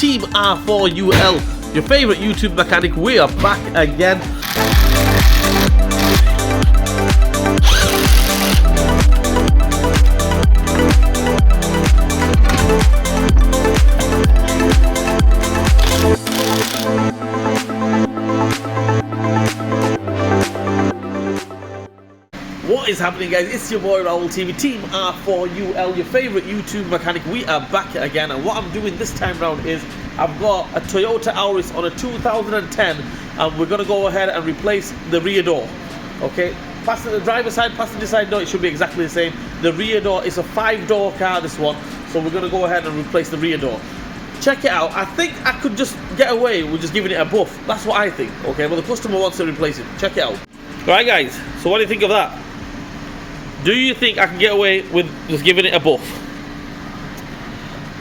Team R4UL, your favorite YouTube mechanic. We are back again. What is happening, guys? It's your boy Raul TV, Team R4UL, your favorite YouTube mechanic. We are back again, and what I'm doing this time round is I've got a Toyota Auris on a 2010, and we're gonna go ahead and replace the rear door. Okay, the driver's side, passenger side door, it should be exactly the same. The rear door is a 5-door car, this one, so we're gonna go ahead and replace the rear door. Check it out. I think I could just get away with just giving it a buff. That's what I think. Okay, but the customer wants to replace it. Check it out. Right, guys, so what do you think of that? Do you think I can get away with just giving it a buff?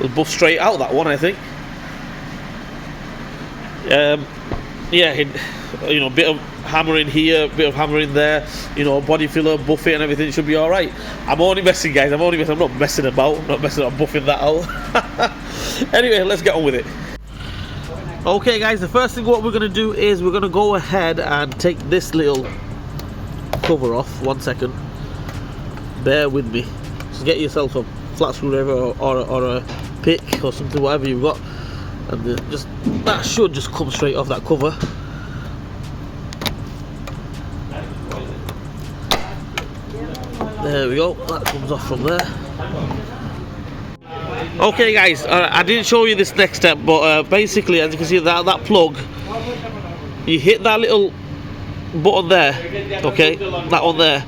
We'll buff straight out that one, I think. Yeah, you know, bit of hammering here, bit of hammering there. You know, body filler, buff it, and everything should be all right. I'm only messing, guys. I'm not messing about. I'm not messing about buffing that out. Anyway, let's get on with it. Okay, guys. The first thing what we're gonna do is we're gonna go ahead and take this little cover off. 1 second. Bear with me. Just get yourself a flat screwdriver or a pick or something, whatever you've got, and that should just come straight off that cover. There we go. That comes off from there. Okay, guys. I didn't show you this next step, but basically, as you can see, that plug, you hit that little button there. Okay, that one there,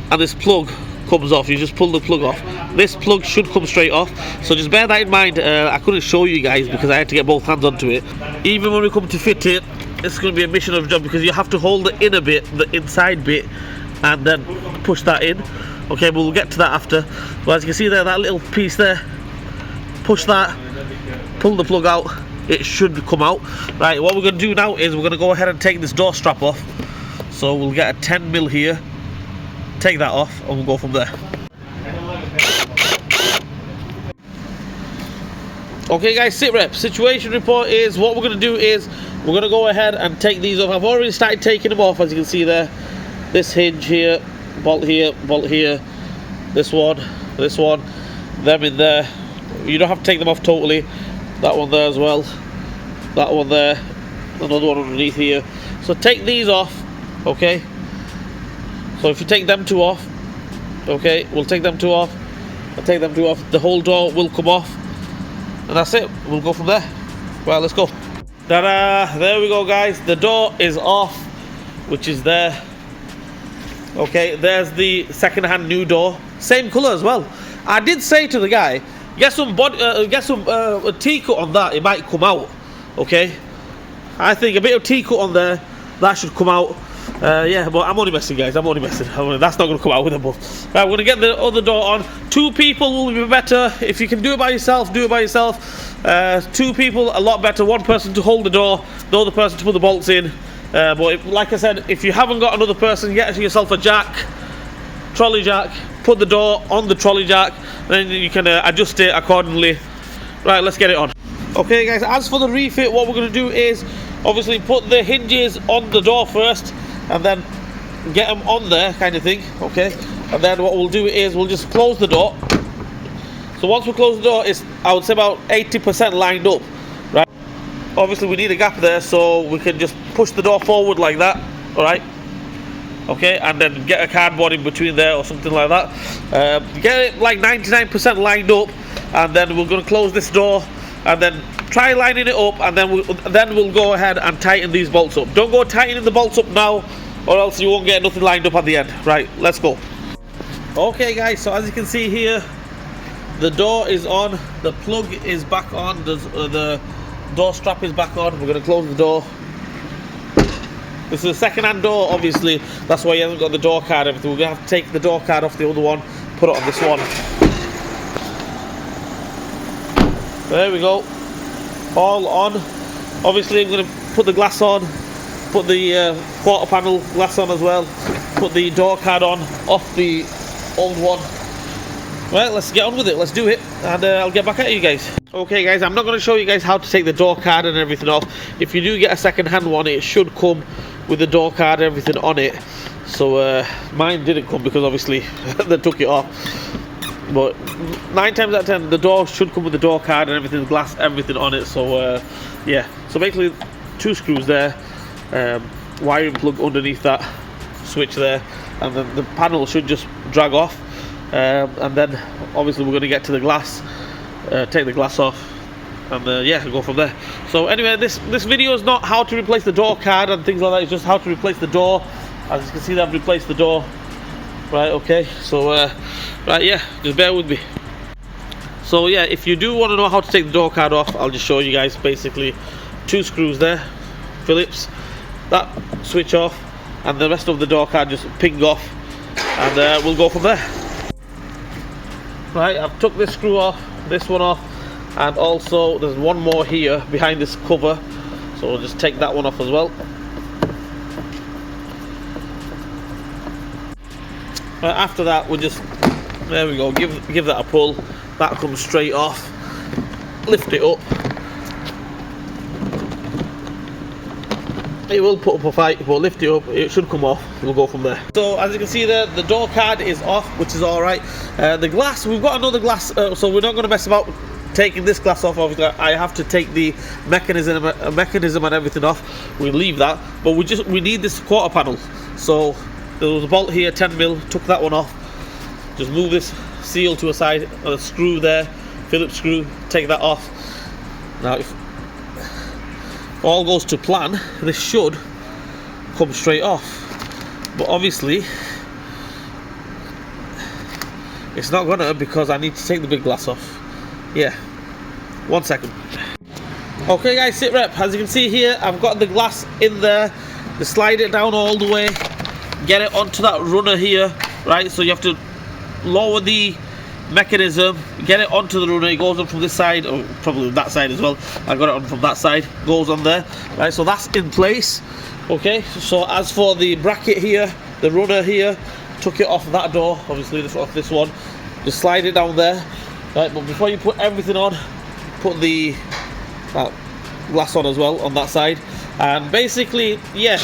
and this plug comes off. You just pull the plug off. This plug should come straight off, so just bear that in mind. I couldn't show you guys because I had to get both hands onto it. Even when we come to fit it, it's going to be a mission of a job because you have to hold the inner bit, the inside bit, and then push that in. Okay, but we'll get to that after. But as you can see there, that little piece there, push that, pull the plug out, it should come out. Right, what we're going to do now is we're going to go ahead and take this door strap off. So we'll get a 10mm here, take that off, and we'll go from there. Okay, guys, sit rep. Situation report is what we're going to do is we're going to go ahead and take these off. I've already started taking them off, as you can see there. This hinge here, bolt here, this one, them in there. You don't have to take them off totally. That one there as well, that one there, another one underneath here. So take these off. Okay, so if you take them two off, okay, we'll take them two off, I'll take them two off, the whole door will come off, and that's it. We'll go from there. Well, let's go. Ta-da! There we go, guys. The door is off, which is there. Okay, there's the second-hand new door, same color as well. I did say to the guy, get some T-cut on that, it might come out. Okay, I think a bit of T-cut on there, that should come out. Yeah, but I'm only messing, guys. I'm only messing. That's not going to come out with a buff. Right, we're going to get the other door on. 2 people will be better. If you can do it by yourself, do it by yourself. 2 people, a lot better. 1 person to hold the door, the other person to put the bolts in. But like I said, if you haven't got another person, get yourself a jack, trolley jack, put the door on the trolley jack, then you can adjust it accordingly. Right, let's get it on. Okay, guys, as for the refit, what we're going to do is obviously put the hinges on the door first, and then get them on there, kind of thing. Okay, and then what we'll do is we'll just close the door. So once we close the door, it's, I would say, about 80% lined up. Right, obviously we need a gap there, so we can just push the door forward like that. All right, okay, and then get a cardboard in between there or something like that. Get it like 99% lined up, and then we're going to close this door, and then try lining it up, and then we'll go ahead and tighten these bolts up. Don't go tightening the bolts up now, or else you won't get nothing lined up at the end. Right, let's go. Okay, guys, so as you can see here, the door is on, the plug is back on, the door strap is back on. We're going to close the door. This is a second-hand door, obviously. That's why you haven't got the door card and everything. We're going to have to take the door card off the other one, put it on this one. There we go. All on. Obviously I'm going to put the glass on, put the quarter panel glass on as well, put the door card on off the old one. Well, let's get on with it, let's do it, and I'll get back at you guys. Okay guys, I'm not going to show you guys how to take the door card and everything off. If you do get a second-hand one, it should come with the door card and everything on it. So mine didn't come because obviously they took it off. But 9 times out of 10, the door should come with the door card and everything, glass, everything on it. So yeah, so basically 2 screws there, wiring plug underneath that switch there, and then the panel should just drag off. And then obviously we're going to get to the glass, take the glass off, and yeah, go from there. So anyway, this video is not how to replace the door card and things like that. It's just how to replace the door. As you can see, I've replaced the door. Right, okay, so right, yeah, just bear with me. So yeah, if you do want to know how to take the door card off, I'll just show you guys. Basically 2 screws there, Phillips, that switch off, and the rest of the door card just ping off, and we'll go from there. Right, I've took this screw off, this one off, and also there's one more here behind this cover, so we'll just take that one off as well. Right, after that, we'll just, there we go, give that a pull. That comes straight off. Lift it up. It will put up a fight, but lift it up, it should come off. We'll go from there. So as you can see there, the door card is off, which is all right. The glass, we've got another glass, so we're not going to mess about taking this glass off. Obviously, I have to take the mechanism and everything off. We leave that, but we need this quarter panel. So there was a bolt here, 10mm, took that one off. Just move this seal to a side, a screw there, Phillips screw, take that off. Now if all goes to plan, this should come straight off, but obviously it's not gonna, because I need to take the big glass off. Yeah, 1 second. Okay guys, sit rep, as you can see here, I've got the glass in there. To slide it down all the way, get it onto that runner here, right? So you have to lower the mechanism, get it onto the runner. It goes on from this side, or probably that side as well. I got it on from that side, goes on there, right? So that's in place. Okay, so as for the bracket here, the runner here, took it off that door, obviously off this one, just slide it down there, right? But before you put everything on, put the glass on as well on that side. And basically, yeah,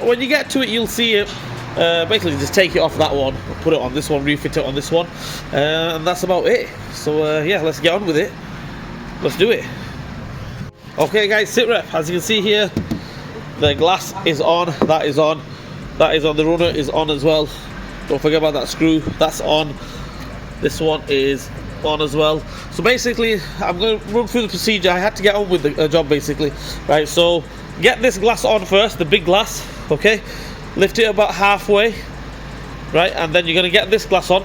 when you get to it, you'll see it. Basically just take it off that one, put it on this one, refit it on this one, and that's about it. So yeah, let's get on with it. Let's do it. Okay guys, sit rep, as you can see here, the glass is on, that is on, that is on, the runner is on as well. Don't forget about that screw, that's on. This one is on as well. So basically, I'm going to run through the procedure. I had to get on with the job basically. Right, so get this glass on first, the big glass, okay? Lift it about halfway, right, and then you're going to get this glass on,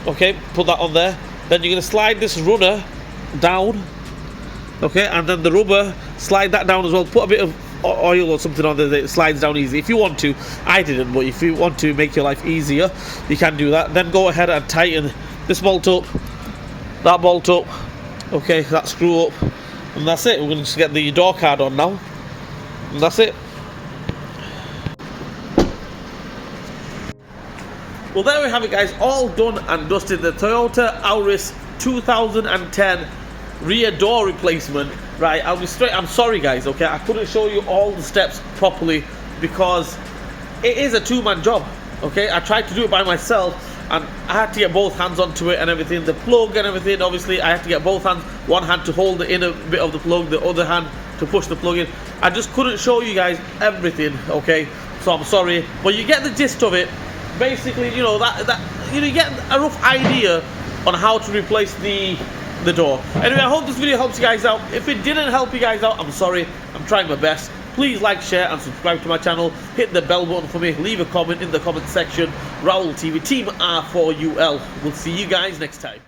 okay, put that on there. Then you're going to slide this runner down, okay, and then the rubber, slide that down as well. Put a bit of oil or something on there that it slides down easy if you want to. I didn't, but if you want to make your life easier, you can do that. Then go ahead and tighten this bolt up, that bolt up, okay, that screw up, and that's it. We're going to just get the door card on now, and that's it. Well, there we have it guys, all done and dusted. The Toyota Auris 2010 rear door replacement. Right, I'll be straight, I'm sorry guys, okay, I couldn't show you all the steps properly because it is a 2-man job, okay. I tried to do it by myself and I had to get both hands onto it and everything, the plug and everything. Obviously I had to get both hands, one hand to hold the inner bit of the plug, the other hand to push the plug in. I just couldn't show you guys everything, okay, so I'm sorry, but you get the gist of it. Basically, you know, you get a rough idea on how to replace the door. Anyway, I hope this video helps you guys out. If it didn't help you guys out, I'm sorry. I'm trying my best. Please like, share and subscribe to my channel. Hit the bell button for me. Leave a comment in the comment section. Raul TV, Team R4UL. We'll see you guys next time.